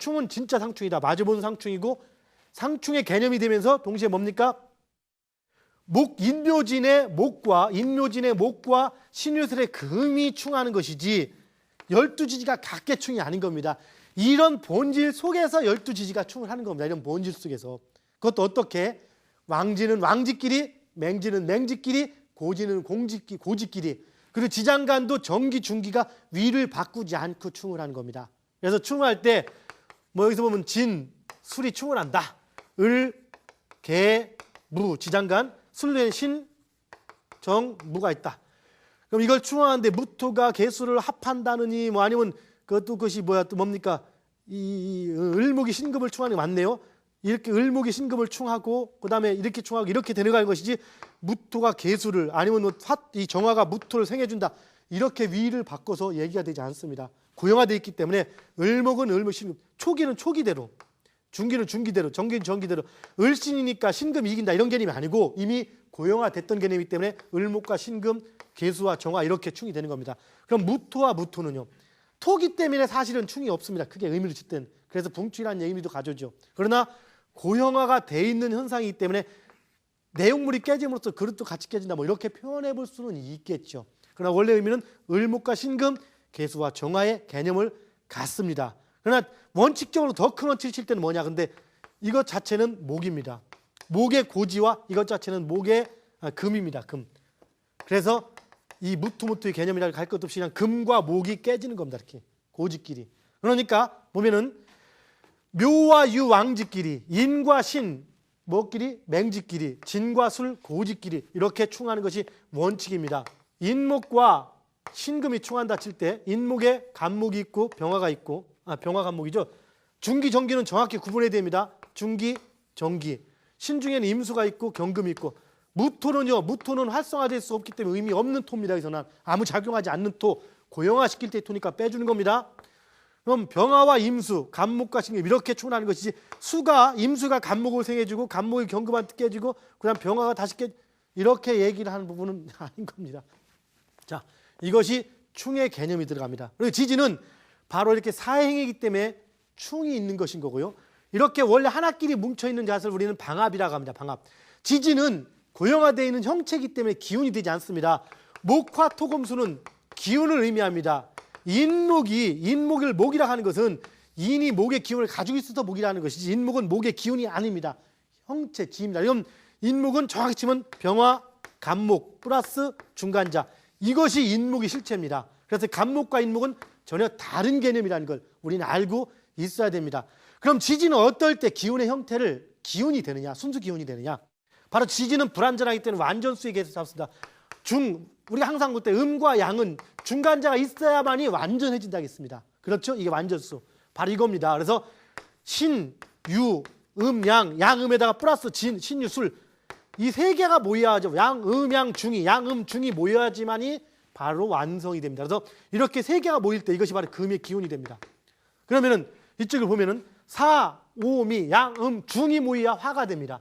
충은 진짜 상충이다. 마주보는 상충이고 상충의 개념이 되면서 동시에 뭡니까? 인묘진의 목과 신유술의 금이 충하는 것이지 12지지가 각계 충이 아닌 겁니다. 이런 본질 속에서 12지지가 충을 하는 겁니다. 이런 본질 속에서. 그것도 어떻게? 왕지는 왕지끼리, 맹지는 맹지끼리, 고지는 고지끼리. 그리고 지장간도 정기, 중기가 위를 바꾸지 않고 충을 하는 겁니다. 그래서 충할 때 여기서 보면 진, 술이 충을 한다. 을, 개, 무, 지장간, 술에 신, 정, 무가 있다. 그럼 이걸 충하는데 무토가 개수를 합한다느니 아니면 그것이 또 뭡니까? 이 을목이 신금을 충하는 게 맞네요. 이렇게 을목이 신금을 충하고 그다음에 이렇게 충하고 이렇게 되는 것이지 무토가 개수를 아니면 이 정화가 무토를 생해준다. 이렇게 위를 바꿔서 얘기가 되지 않습니다. 고형화되어 있기 때문에 을목은 을목 신금, 초기는 초기대로, 중기는 중기대로, 정기는 정기대로, 을신이니까 신금이 이긴다 이런 개념이 아니고 이미 고형화됐던 개념이기 때문에 을목과 신금, 개수와 정화 이렇게 충이 되는 겁니다. 그럼 무토와 무토는요. 토기 때문에 사실은 충이 없습니다. 크게 의미를 칠 땐. 그래서 붕충이라는 의미도 가져오죠. 그러나 고형화가 돼 있는 현상이기 때문에 내용물이 깨짐으로써 그릇도 같이 깨진다. 이렇게 표현해 볼 수는 있겠죠. 그러나 원래 의미는 을목과 신금, 개수와 정화의 개념을 갖습니다. 그러나 원칙적으로 더 큰 원칙을 칠 때는 뭐냐? 근데 이것 자체는 목입니다. 목의 고지와 이것 자체는 목의 금입니다. 금. 그래서 이 무토무토의 개념이라고 할 것 없이 그냥 금과 목이 깨지는 겁니다. 이렇게 고지끼리. 그러니까 보면은 묘와 유 왕지끼리, 인과 신 뭐끼리, 맹지끼리, 진과 술 고지끼리 이렇게 충하는 것이 원칙입니다. 인목과 신금이 충한다 칠 때 인목에 간목이 있고 병화가 있고 병화 간목이죠. 중기 정기는 정확히 구분해야 됩니다. 중기 정기. 신중에는 임수가 있고 경금이 있고 무토는 활성화될 수 없기 때문에 의미 없는 토입니다. 여기서는 아무 작용하지 않는 토, 고형화시킬 때 토니까 빼주는 겁니다. 그럼 병화와 임수, 간목과 신금 이렇게 충분하는 것이지 임수가 간목을 생해주고 간목이 경금한테 깨지고 그다음 병화가 다시 이렇게 얘기를 하는 부분은 아닌 겁니다. 자, 이것이 충의 개념이 들어갑니다. 그리고 지지는 바로 이렇게 사행이기 때문에 충이 있는 것인 거고요. 이렇게 원래 하나끼리 뭉쳐있는 자세를 우리는 방합이라고 합니다. 방합. 지지는 고형화되어 있는 형체이기 때문에 기운이 되지 않습니다. 목화 토금수는 기운을 의미합니다. 인목을 목이라 하는 것은 인이 목의 기운을 가지고 있어서 목이라는 것이지 인목은 목의 기운이 아닙니다. 형체, 지입니다. 이건 인목은 정확히 치면 병화, 간목 플러스 중간자. 이것이 인목의 실체입니다. 그래서 간목과 인목은 전혀 다른 개념이라는 걸 우리는 알고 있어야 됩니다. 그럼 지지는 어떨 때 기운의 형태를 기운이 되느냐, 순수 기운이 되느냐? 바로 지지는 불완전하기 때문에 완전수에 계속 잡습니다. 우리가 항상 볼 때 음과 양은 중간자가 있어야만이 완전해진다 했습니다. 그렇죠? 이게 완전수. 바로 이겁니다. 그래서 신, 유, 양, 양음에다가 플러스 진, 신유, 술. 이 세 개가 모여야죠. 양, 양, 중이 모여야지만이 바로 완성이 됩니다. 그래서 이렇게 세 개가 모일 때 이것이 바로 금의 기운이 됩니다. 그러면은 이쪽을 보면은 사, 미, 양, 중이 모여야 화가 됩니다.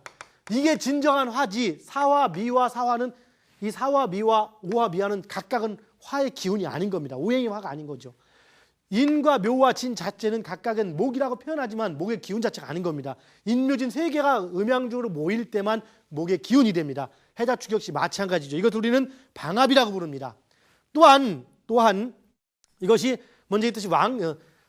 이게 진정한 화지. 사화, 미와 사화는 이 사화, 미와 오화, 미화는 각각은 화의 기운이 아닌 겁니다. 오행의 화가 아닌 거죠. 인과 묘와 진 자체는 각각은 목이라고 표현하지만 목의 기운 자체가 아닌 겁니다. 인묘진 세 개가 음양적으로 모일 때만 목의 기운이 됩니다. 해자 축 역시 마찬가지죠. 이것 우리는 방합이라고 부릅니다. 또한 이것이 먼저 했듯이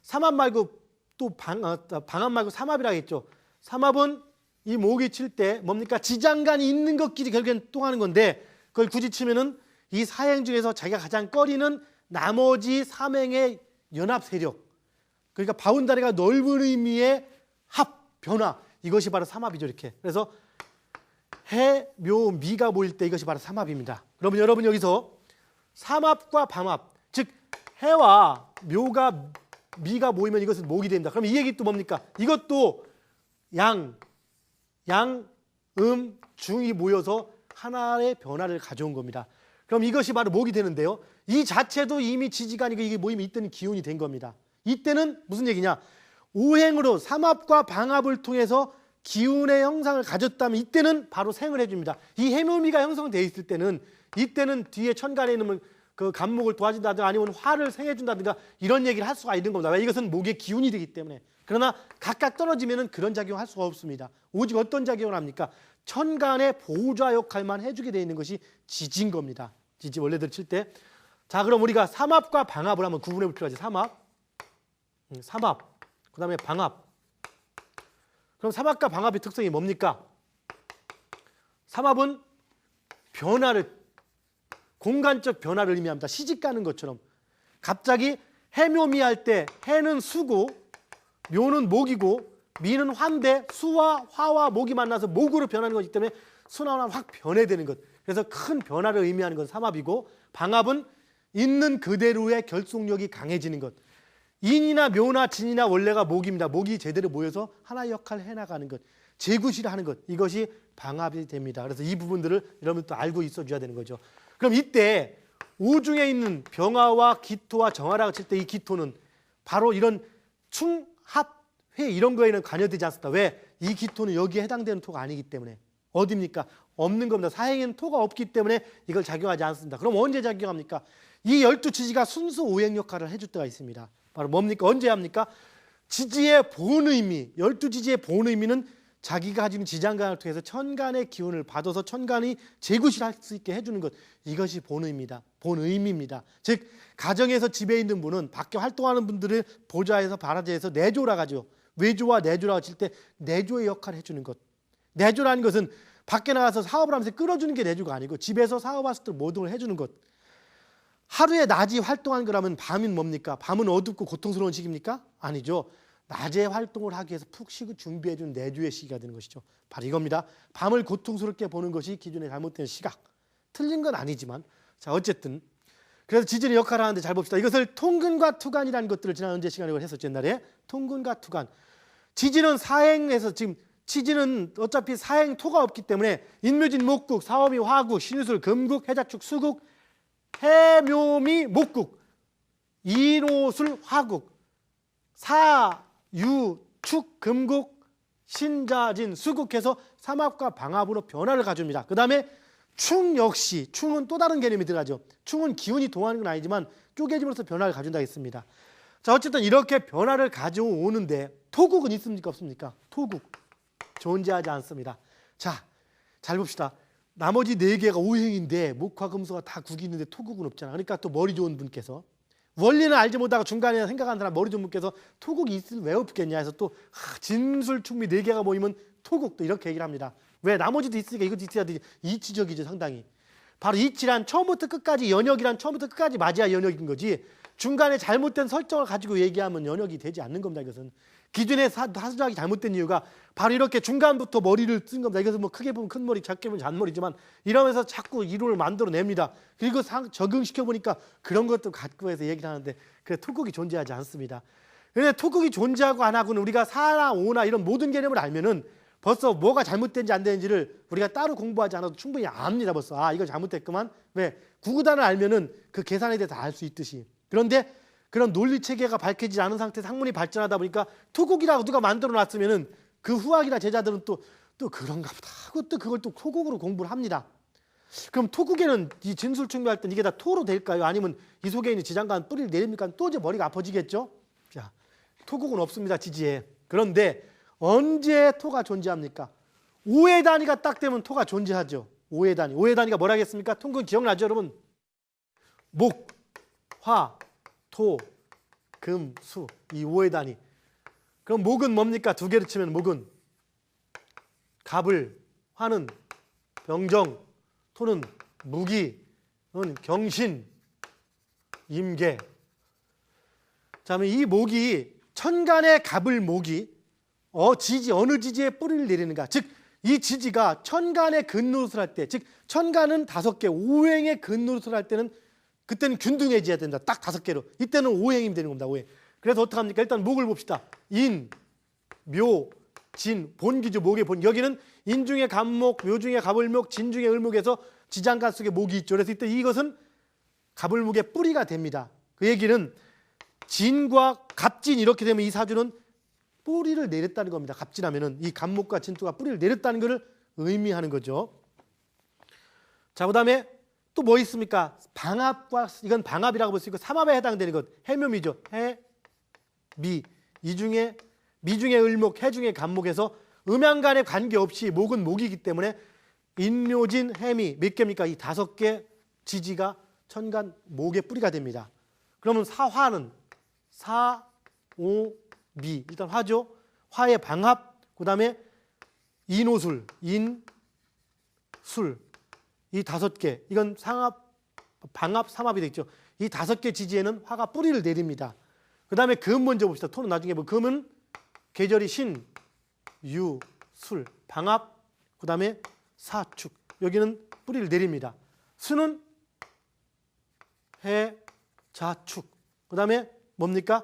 삼합 말고 또 방합 말고 삼합이라고 했죠. 삼합은 이 목이 칠 때 뭡니까? 지장간이 있는 것끼리 결국엔 통하는 건데 그걸 굳이 치면은 이 사행 중에서 자기가 가장 꺼리는 나머지 삼행의 연합 세력. 그러니까 바운다리가 넓은 의미의 합, 변화. 이것이 바로 삼합이죠. 이렇게. 그래서 해, 묘, 미가 모일 때 이것이 바로 삼합입니다. 그러면 여러분 여기서 삼합과 방합, 즉 해와 묘가 미가 모이면 이것은 목이 됩니다. 그럼 이 얘기 또 뭡니까? 이것도 양, 중이 모여서 하나의 변화를 가져온 겁니다. 그럼 이것이 바로 목이 되는데요. 이 자체도 이미 지지가 아니고 이게 모임이 이때는 기운이 된 겁니다. 이때는 무슨 얘기냐? 오행으로 삼합과 방합을 통해서 기운의 형상을 가졌다면 이때는 바로 생을 해줍니다. 이 해묘미가 형성되어 있을 때는 이때는 뒤에 천간에 있는 그 간목을 도와준다든가 아니면 화를 생해준다든가 이런 얘기를 할 수가 있는 겁니다. 왜? 이것은 목의 기운이 되기 때문에. 그러나 각각 떨어지면은 그런 작용을 할 수가 없습니다. 오직 어떤 작용을 합니까? 천간의 보호자 역할만 해주게 되어 있는 것이 지지인 겁니다. 지지 원래대로 칠 때. 자, 그럼 우리가 삼합과 방합을 한번 구분해 볼 필요가 있지. 삼합, 그 다음에 방합. 그럼 삼합과 방합의 특성이 뭡니까? 삼합은 변화를, 공간적 변화를 의미합니다. 시집 가는 것처럼. 갑자기 해묘미 할 때 해는 수고, 묘는 목이고, 미는 화인데 수와 화와 목이 만나서 목으로 변하는 것이기 때문에 순환화 확 변해되는 것. 그래서 큰 변화를 의미하는 건 삼합이고, 방합은 있는 그대로의 결속력이 강해지는 것. 인이나 묘나 진이나 원래가 목입니다. 목이 제대로 모여서 하나의 역할을 해나가는 것. 재구시를 하는 것. 이것이 방합이 됩니다. 그래서 이 부분들을 여러분 또 알고 있어줘야 되는 거죠. 그럼 이때 오중에 있는 병화와 기토와 정화라고 칠 때 이 기토는 바로 이런 충합회 이런 거에는 관여되지 않습니다. 왜? 이 기토는 여기에 해당되는 토가 아니기 때문에. 어디입니까? 없는 겁니다. 사행에는 토가 없기 때문에 이걸 작용하지 않습니다. 그럼 언제 작용합니까? 이 12지지가 순수 오행 역할을 해줄 때가 있습니다. 바로 뭡니까? 언제 합니까? 지지의 본 의미, 12지지의 본 의미는 자기가 가지고 있는 지장간을 통해서 천간의 기운을 받아서 천간이 재구실할 수 있게 해주는 것. 이것이 본 의미입니다. 본 의미입니다. 즉 가정에서 집에 있는 분은 밖에 활동하는 분들을 보좌에서 바라지에서 내조라 가지고 외조와 내조라고 칠 때 내조의 역할을 해주는 것. 내조라는 것은 밖에 나가서 사업을 하면서 끌어주는 게 내조가 아니고 집에서 사업했을 때 모든 걸 해주는 것. 하루에 낮이 활동한 거라면 밤은 뭡니까? 밤은 어둡고 고통스러운 시기입니까? 아니죠. 낮에 활동을 하기 위해서 푹 쉬고 준비해준 내주의 시기가 되는 것이죠. 바로 이겁니다. 밤을 고통스럽게 보는 것이 기존의 잘못된 시각. 틀린 건 아니지만 자 어쨌든 그래서 지진의 역할을 하는데 잘 봅시다. 이것을 통근과 투간이라는 것들을 지난 언제 시간에 했었죠. 옛날에 통근과 투간. 지진은 사행에서 지금 지진은 어차피 사행 토가 없기 때문에 인묘진 목국, 사오미 화국, 신유술 금국, 해자축 수국, 해묘미 목국, 이노술 화국, 사유축 금국, 신자진 수국해서 삼합과 방합으로 변화를 가져옵니다. 그 다음에 충 역시 충은 또 다른 개념이 들어가죠. 충은 기운이 동하는 건 아니지만 쪼개짐으로써 변화를 가져온다 했습니다. 자 어쨌든 이렇게 변화를 가져오는데 토국은 있습니까 없습니까? 토국 존재하지 않습니다. 자 잘 봅시다. 나머지 4개가 오행인데 목화 금수가 다 국이 있는데 토국은 없잖아. 그러니까 또 머리 좋은 분께서 원리는 알지 못하고 중간에 생각하는 사람 머리 좋은 분께서 토국이 있으면 왜 없겠냐 해서 또 진술충미 4개가 모이면 토국도 이렇게 얘기를 합니다. 왜? 나머지도 있으니까 이것도 있어야 되지. 이치적이죠 상당히. 바로 이치란 처음부터 끝까지 연역이란 처음부터 끝까지 맞아야 연역인 거지 중간에 잘못된 설정을 가지고 얘기하면 연역이 되지 않는 겁니다. 이것은 기존의 사수작이 잘못된 이유가 바로 이렇게 중간부터 머리를 쓴 겁니다. 이것은 뭐 크게 보면 큰 머리, 작게 보면 잔머리지만 이러면서 자꾸 이론을 만들어냅니다. 그리고 적응시켜 보니까 그런 것도 갖고 해서 얘기를 하는데 그래 토국이 존재하지 않습니다. 그런데 토국이 존재하고 안 하고는 우리가 사나 오나 이런 모든 개념을 알면은 벌써 뭐가 잘못된지 안 되는지를 우리가 따로 공부하지 않아도 충분히 압니다. 벌써 아 이거 잘못됐구만. 왜? 구구단을 알면은 그 계산에 대해서 알 수 있듯이. 그런데 그런 논리 체계가 밝혀지지 않은 상태에서 학문이 발전하다 보니까 토국이라고 누가 만들어 놨으면은 그 후학이나 제자들은 또 그런가 보다 하고 또 그걸 또 토국으로 공부를 합니다. 그럼 토국에는 이 진술충미할 땐 이게 다 토로 될까요? 아니면 이 속에 있는 지장간 뿌리를 내립니까? 또 이제 머리가 아파지겠죠? 자, 토국은 없습니다. 지지에. 그런데 언제 토가 존재합니까? 5의 단위가 딱 되면 토가 존재하죠. 5의 단위. 5의 단위가 뭐라겠습니까? 통근 기억나죠, 여러분? 목, 화, 토, 금, 수. 이 5의 단위. 그럼 목은 뭡니까? 2개로 치면 목은 갑을, 화는 병정, 토는 무기, 경신, 임계. 자, 그러면 이 목이 천간의 갑을 목이 지지 어느 지지에 뿌리를 내리는가? 즉 이 지지가 천간의 근노릇을 할 때, 즉 천간은 5개, 오행의 근노릇을 할 때는 그때는 균등해져야 된다. 딱 5개로. 이때는 오행이 되는 겁니다. 오행. 그래서 어떻게 합니까? 일단 목을 봅시다. 인, 묘, 진, 본기죠. 목의 본. 여기는 인 중에 갑목, 묘 중에 갑을목, 진 중에 을목에서 지장간 속에 목이 있죠. 그래서 이때 이것은 갑을목의 뿌리가 됩니다. 그 얘기는 진과 갑진 이렇게 되면 이 사주는 뿌리를 내렸다는 겁니다. 갑진하면은 이 갑목과 진토가 뿌리를 내렸다는 것을 의미하는 거죠. 자, 그다음에 또 뭐 있습니까? 방합과 이건 방합이라고 볼 수 있고 삼합에 해당되는 것 해묘미죠. 해, 미. 이 중에 미 중에 을목, 해 중에 간목에서 음양 간에 관계없이 목은 목이기 때문에 인묘진, 해미 몇 개입니까? 이 5개 지지가 천간 목의 뿌리가 됩니다. 그러면 사화는 사, 오, 미. 일단 화죠. 화의 방합, 그 다음에 인오술, 인, 술. 이 5개. 이건 상합, 방합, 삼합이 되겠죠. 이 5개 지지에는 화가 뿌리를 내립니다. 그 다음에 금 먼저 봅시다. 토는 나중에 뭐 금은 계절이 신, 유, 술, 방합, 그 다음에 사축. 여기는 뿌리를 내립니다. 수는 해, 자, 축. 그 다음에 뭡니까?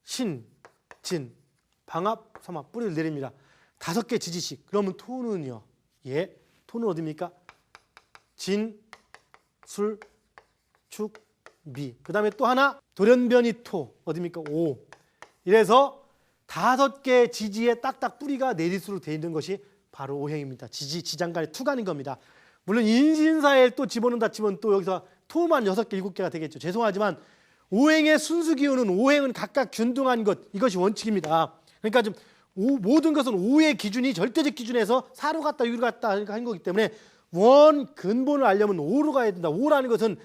신, 진, 방합, 삼합. 뿌리를 내립니다. 5개 지지씩. 그러면 토는요. 예. 토는 어디입니까? 진, 술, 축, 미. 그 다음에 또 하나 돌연변이 토. 어디입니까? 오. 이래서 5개 지지에 딱딱 뿌리가 내리수로 되어 있는 것이 바로 오행입니다. 지지, 지장간의 투간인 겁니다. 물론 인신사에 또 집어넣는다 치면 또 여기서 토만 6개, 7개가 되겠죠. 죄송하지만 오행의 순수 기운은 오행은 각각 균등한 것, 이것이 원칙입니다. 그러니까 좀 모든 것은 오의 기준이 절대적 기준에서 사로 갔다 유로 갔다 한 거기 때문에 원 근본을 알려면 오로 가야 된다. 오라는 것은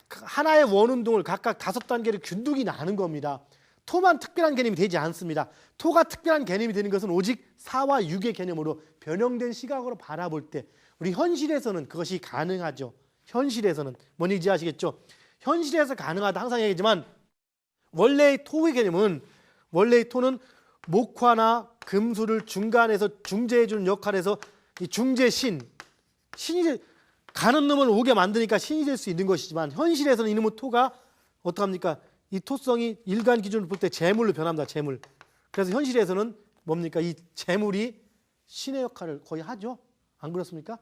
하나의 원운동을 각각 5단계를 균등히 나눈 겁니다. 토만 특별한 개념이 되지 않습니다. 토가 특별한 개념이 되는 것은 오직 사와 육의 개념으로 변형된 시각으로 바라볼 때 우리 현실에서는 그것이 가능하죠. 현실에서는 뭔지 아시겠죠? 현실에서 가능하다 항상 얘기하지만 원래의 토의 개념은 원래의 토는 목화나 금수를 중간에서 중재해 주는 역할에서 이 중재신 신이 가는 놈을 오게 만드니까 신이 될 수 있는 것이지만 현실에서는 이놈의 토가 어떡합니까? 이 토성이 일간 기준으로 볼 때 재물로 변합니다. 재물. 그래서 현실에서는 뭡니까? 이 재물이 신의 역할을 거의 하죠. 안 그렇습니까?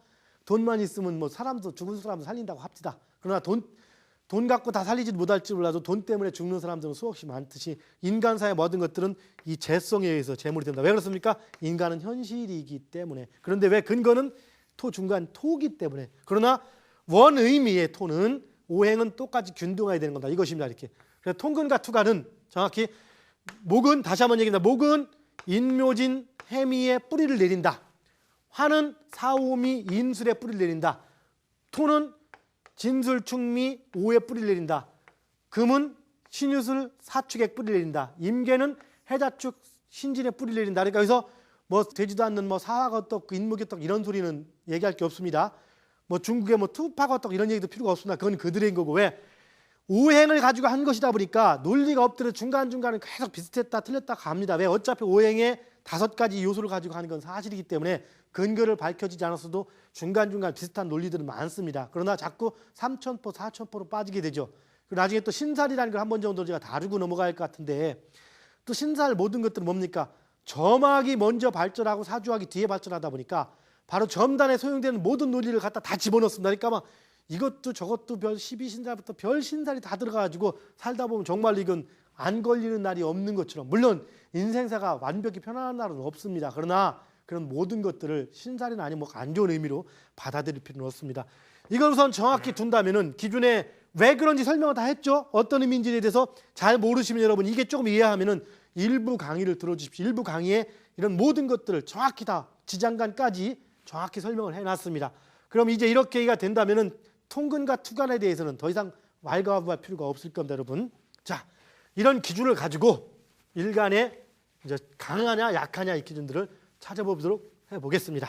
돈만 있으면 뭐 사람도 죽은 사람도 살린다고 합시다. 그러나 돈 갖고 다 살리지도 못할지 몰라도 돈 때문에 죽는 사람들은 수없이 많듯이 인간사의 모든 것들은 이 재성에 의해서 재물이 된다. 왜 그렇습니까? 인간은 현실이기 때문에. 그런데 왜 근거는 토 중간 토기 때문에. 그러나 원 의미의 토는 오행은 똑같이 균등해야 되는 겁니다. 이것입니다. 이렇게. 그래서 통근과 투간은 정확히 목은 다시 한번 얘기합니다. 목은 인묘진 해미의 뿌리를 내린다. 화는 사오미 인술의 뿌리를 내린다. 토는 진술 충미 오의 뿌리를 내린다. 금은 신유술 사축의 뿌리를 내린다. 임계는 해자축 신진의 뿌리를 내린다. 그러니까 여기서 뭐 되지도 않는 뭐 사화가 어떻고 인목이 어떻고 이런 소리는 얘기할 게 없습니다. 뭐 중국의 뭐 투파가 어떻고 이런 얘기도 필요가 없습니다. 그건 그들의 거고 왜? 오행을 가지고 한 것이다 보니까 논리가 엎드려 중간중간에 계속 비슷했다 틀렸다 갑니다. 왜? 어차피 오행의 5가지 요소를 가지고 하는 건 사실이기 때문에 근거를 밝혀지지 않았어도 중간중간 비슷한 논리들은 많습니다. 그러나 자꾸 3천포, 4천포로 빠지게 되죠. 그리고 나중에 또 신살이라는 걸 한 번 정도 제가 다루고 넘어갈 것 같은데 또 신살 모든 것들은 뭡니까? 점학이 먼저 발전하고 사주학이 뒤에 발전하다 보니까 바로 점단에 소용되는 모든 논리를 갖다 다 집어넣습니다. 그러니까 막 이것도 저것도 별 12신살부터 별 신살이 다 들어가가지고 살다 보면 정말 이건 안 걸리는 날이 없는 것처럼 물론 인생사가 완벽히 편안한 날은 없습니다. 그러나 그런 모든 것들을 신살이나 아니면 뭐 안 좋은 의미로 받아들일 필요는 없습니다. 이걸 우선 정확히 둔다면은 기준에 왜 그런지 설명을 다 했죠. 어떤 의미인지에 대해서 잘 모르시면 여러분 이게 조금 이해하면은 일부 강의를 들어주십시오. 일부 강의에 이런 모든 것들을 정확히 다 지장간까지 정확히 설명을 해놨습니다. 그럼 이제 이렇게가 된다면은 통근과 투간에 대해서는 더 이상 왈가왈부할 필요가 없을 겁니다, 여러분. 자, 이런 기준을 가지고 일간에 이제 강하냐 약하냐 이 기준들을 찾아보도록 해보겠습니다.